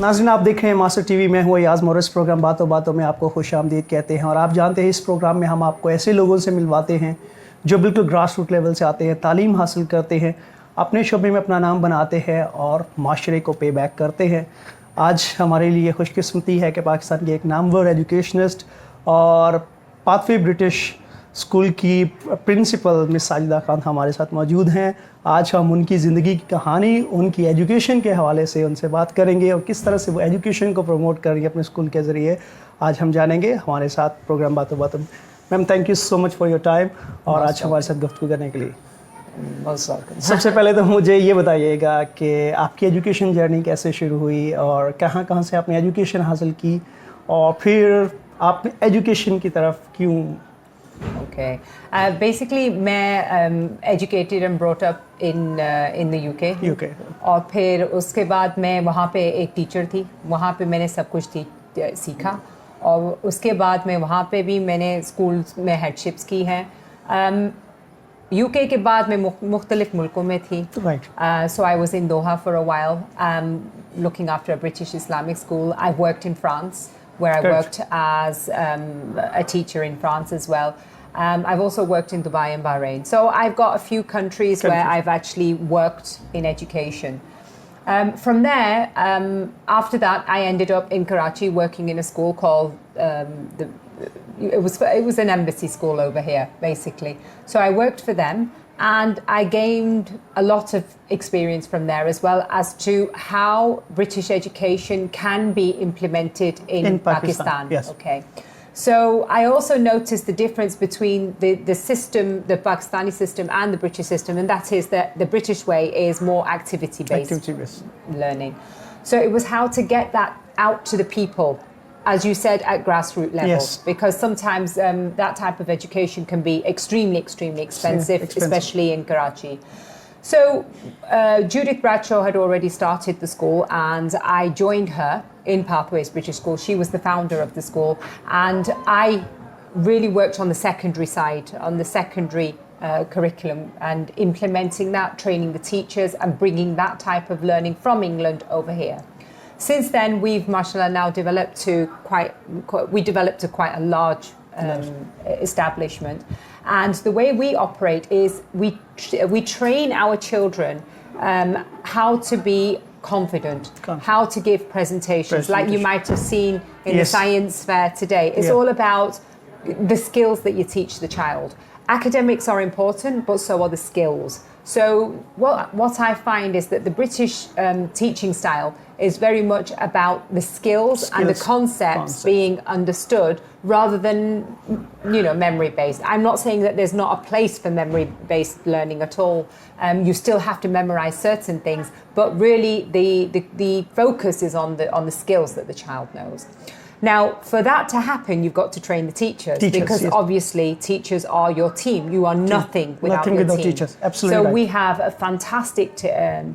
नाज़रीन, आप देख रहे हैं मास्टर टीवी में हुआ याज़ मोरिस। प्रोग्राम बातों बातों में आपको खुशामदीद कहते हैं। और आप जानते हैं इस प्रोग्राम में हम आपको ऐसे लोगों से मिलवाते हैं जो बिल्कुल ग्रास रूट लेवल से आते हैं, तालीम हासिल करते हैं, अपने शोबे में अपना नाम बनाते हैं और माशरे को पे बैक करते हैं। आज हमारे लिए खुशकिस्मती है कि पाकिस्तान के एक नामवर एजुकेशनिस्ट और पाथवे ब्रिटिश स्कूल की प्रिंसिपल मिस साजिदा खान हमारे साथ मौजूद हैं। आज हम उनकी ज़िंदगी की कहानी, उनकी एजुकेशन के हवाले से उनसे बात करेंगे और किस तरह से वो एजुकेशन को प्रमोट कर रही है अपने स्कूल के ज़रिए। आज हम जानेंगे। हमारे साथ प्रोग्राम बातों बातों में ma'am, thank you so much for your time और आज हमारे साथ गुफ्तगू करने के लिए। सबसे पहले तो मुझे ये बताइएगा कि आपकी एजुकेशन जर्नी कैसे शुरू हुई और कहाँ कहाँ से आपने एजुकेशन हासिल की और फिर आपने एजुकेशन की तरफ क्यों? Okay. Basically, मैं educated and brought up in the UK. UK. और फिर उसके बाद मैं वहाँ पे एक टीचर थी, वहाँ पे मैंने सब कुछ सीखा और उसके बाद मैं वहाँ पे भी मैंने स्कूल में हेडशिप्स की हैं। UK के बाद मैं मुख्तलिफ मुल्कों में थी. Right. So I was in Doha for a while, looking after a British Islamic school. I worked in France, where I worked as a teacher in France as well. I've also worked in Dubai and Bahrain. So I've got a few countries where I've actually worked in education. From there, after that, I ended up in Karachi working in a school called, it was an embassy school over here, basically. So I worked for them and I gained a lot of experience from there as well as to how British education can be implemented in Pakistan. Yes. Okay. So I also noticed the difference between the system, the Pakistani system and the British system, and that is that the British way is more activity-based learning. So it was how to get that out to the people, as you said, at grassroots level. Yes. Because sometimes that type of education can be extremely expensive, especially in Karachi. So Judith Bradshaw had already started the school and I joined her in Pathways British School. She was the founder of the school and I really worked on the secondary side, on the secondary curriculum and implementing that, training the teachers and bringing that type of learning from England over here. Since then, we've, mashallah, now developed to quite a large establishment. And the way we operate is we train our children how to be confident, how to give presentations, like you might have seen in the science fair today. It's all about the skills that you teach the child. Academics are important, but so are the skills. So what I find is that the British teaching style is very much about the skills and the concepts being understood rather than, memory-based. I'm not saying that there's not a place for memory-based learning at all. You still have to memorize certain things, but really the focus is on the skills that the child knows. Now, for that to happen, you've got to train the teachers because obviously teachers are your team. You are nothing without your team. Teachers. Absolutely. So right. we have a fantastic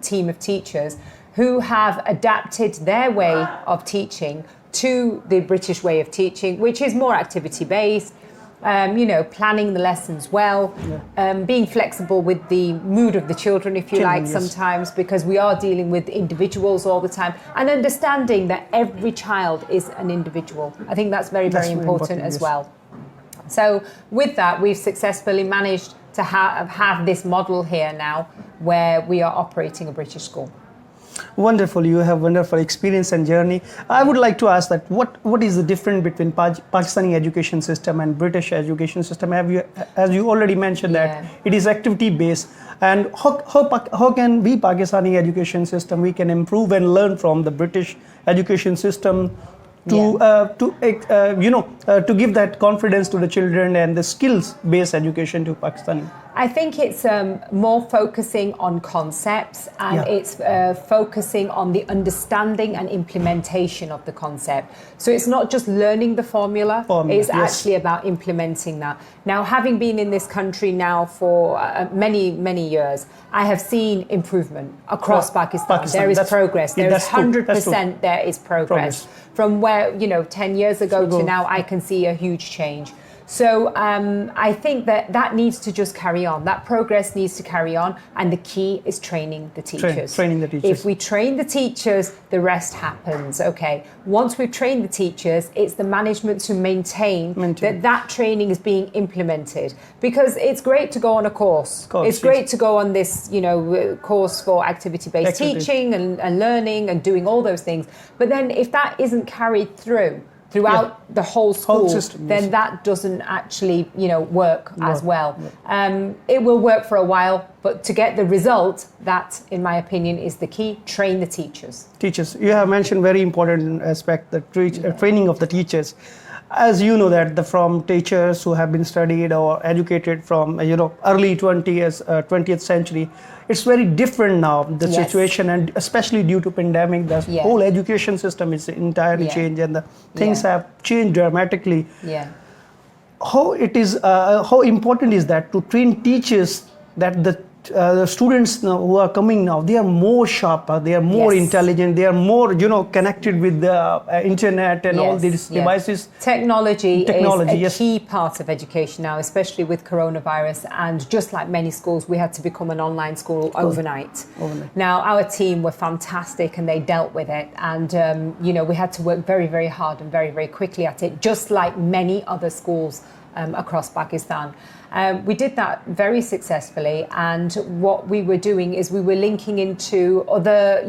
team of teachers who have adapted their way of teaching to the British way of teaching, which is more activity-based, planning the lessons well, being flexible with the mood of the children, if you like, sometimes, because we are dealing with individuals all the time, and understanding that every child is an individual. I think that's very important as well. So with that, we've successfully managed to have this model here now where we are operating a British school. Wonderful. You have wonderful experience and journey. I would like to ask that what is the difference between Pakistani education system and British education system? As you already mentioned that it is activity based, and how can we Pakistani education system we can improve and learn from the British education system to give that confidence to the children and the skills based education to Pakistani? I think it's more focusing on concepts and it's focusing on the understanding and implementation of the concept. So it's not just learning the formula, it's actually about implementing that. Now, having been in this country now for many years, I have seen improvement across Pakistan. There is progress. There is 100% there is progress. From where, 10 years ago to now, I can see a huge change. So I think that needs to just carry on. That progress needs to carry on, and the key is training the teachers. Training the teachers. If we train the teachers, the rest happens. Okay. Once we've trained the teachers, it's the management to maintain. that training is being implemented. Because it's great to go on a course. It's great to go on this, course for activity-based teaching and learning and doing all those things. But then if that isn't carried throughout the whole school, system, then that doesn't actually, work as well. It will work for a while, but to get the result, that, in my opinion, is the key. Train the teachers. Teachers. You have mentioned very important aspect, the training of the teachers. As you know that from teachers who have been studied or educated from early 20th century, it's very different now, the situation, and especially due to pandemic, the whole education system is entirely changed, and the things have changed dramatically. How important is that to train teachers, that the students now who are coming now, they are more sharper, they are more intelligent, they are more connected with the internet and all these devices. Technology is a key part of education now, especially with coronavirus, and just like many schools, we had to become an online school overnight. Now our team were fantastic and they dealt with it, and we had to work very, very hard and very, very quickly at it, just like many other schools across Pakistan. We did that very successfully, and what we were doing is we were linking into other,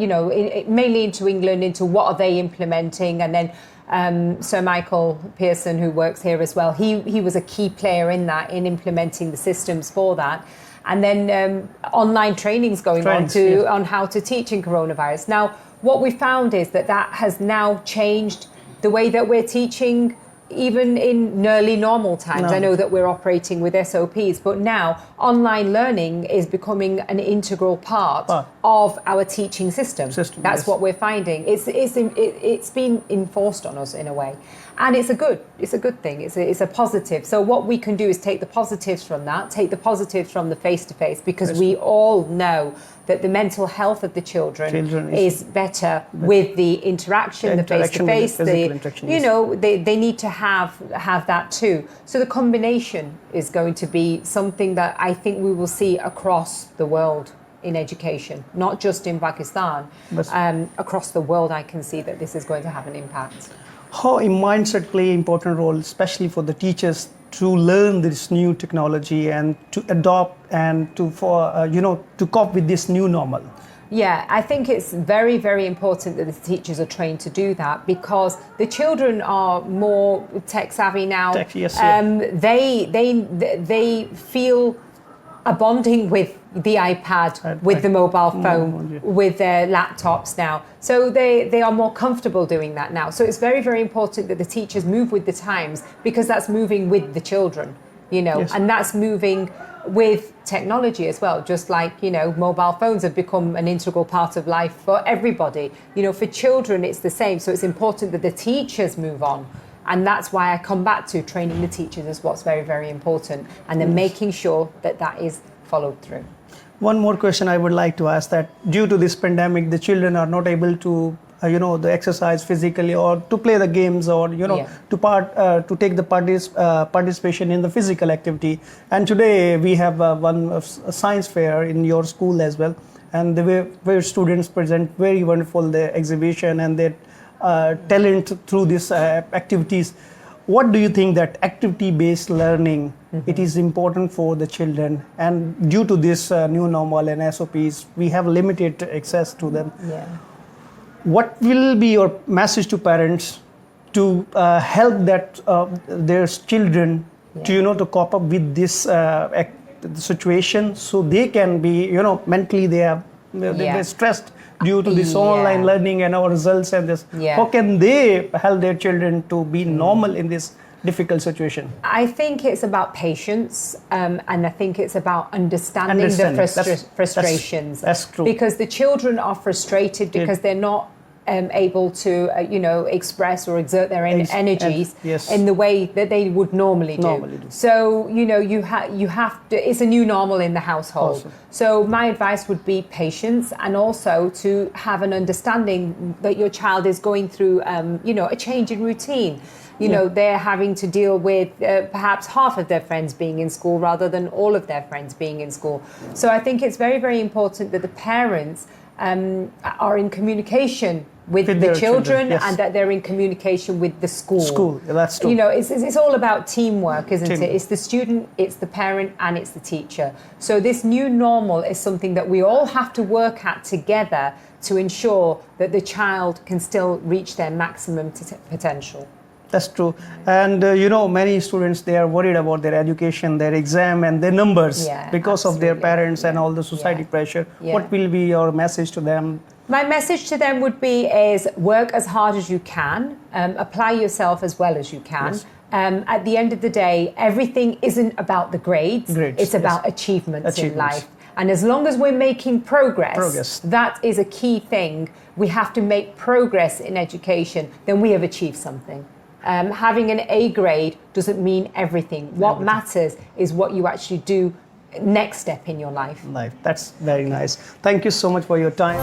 mainly into England, into what are they implementing, and then Sir Michael Pearson, who works here as well, he was a key player in that, in implementing the systems for that. And then online trainings going on how to teach in coronavirus. Now, what we found is that has now changed the way that we're teaching. Even in nearly normal times, I know that we're operating with SOPs, but now online learning is becoming an integral part of our teaching system. That's what we're finding. It's been enforced on us in a way, and it's a good thing. It's a positive. So what we can do is take the positives from that, take the positives from the face-to-face, because we all know that the mental health of the children is better with the interaction, the face-to-face. They need to have that too. So the combination is going to be something that I think we will see across the world in education, not just in Pakistan. Across the world, I can see that this is going to have an impact. How mindset play an important role, especially for the teachers, to learn this new technology and to adopt and to cope with this new normal? Yeah, I think it's very, very important that the teachers are trained to do that, because the children are more tech savvy now. They feel a bonding with the iPad, with the mobile phone, with their laptops now. So they are more comfortable doing that now. So it's very, very important that the teachers move with the times, because that's moving with the children, and that's moving with technology as well. Just like, mobile phones have become an integral part of life for everybody. For children, it's the same. So it's important that the teachers move on. And that's why I come back to training the teachers is what's very, very important. And then making sure that is followed through. One more question I would like to ask, that due to this pandemic, the children are not able to, the exercise physically, or to play the games, or, to take the participation in the physical activity. And today we have a science fair in your school as well. And where students present very wonderful their exhibition and their talent through these activities. What do you think that activity-based learning, it is important for the children, and due to this new normal and SOPs, we have limited access to them. What will be your message to parents to help their children to cope up with this situation, so they can be mentally they're stressed due to this online learning and our results and this. How can they help their children to be normal in this difficult situation? I think it's about patience, and I think it's about understanding the frustrations. That's true. Because the children are frustrated because they're not able to, express or exert their energies in the way that they would normally do. So, you have to, it's a new normal in the household. Awesome. So my advice would be patience, and also to have an understanding that your child is going through, a change in routine. You know, they're having to deal with perhaps half of their friends being in school rather than all of their friends being in school. So I think it's very, very important that the parents are in communication with the their children, yes. and that they're in communication with the school. School, that's true. You know, it's all about teamwork, isn't Teamwork. it? It's the student, it's the parent, and it's the teacher. So this new normal is something that we all have to work at together to ensure that the child can still reach their maximum potential. That's true. And you know, many students, they are worried about their education, their exam and their numbers because of their parents and all the society pressure. What will be your message to them? My message to them would be is work as hard as you can, apply yourself as well as you can. Yes. At the end of the day, everything isn't about the grades. It's about achievements in life. And as long as we're making progress, that is a key thing. We have to make progress in education, then we have achieved something. Having an A grade doesn't mean everything. What matters is what you actually do next step in your life. That's very nice. Thank you so much for your time.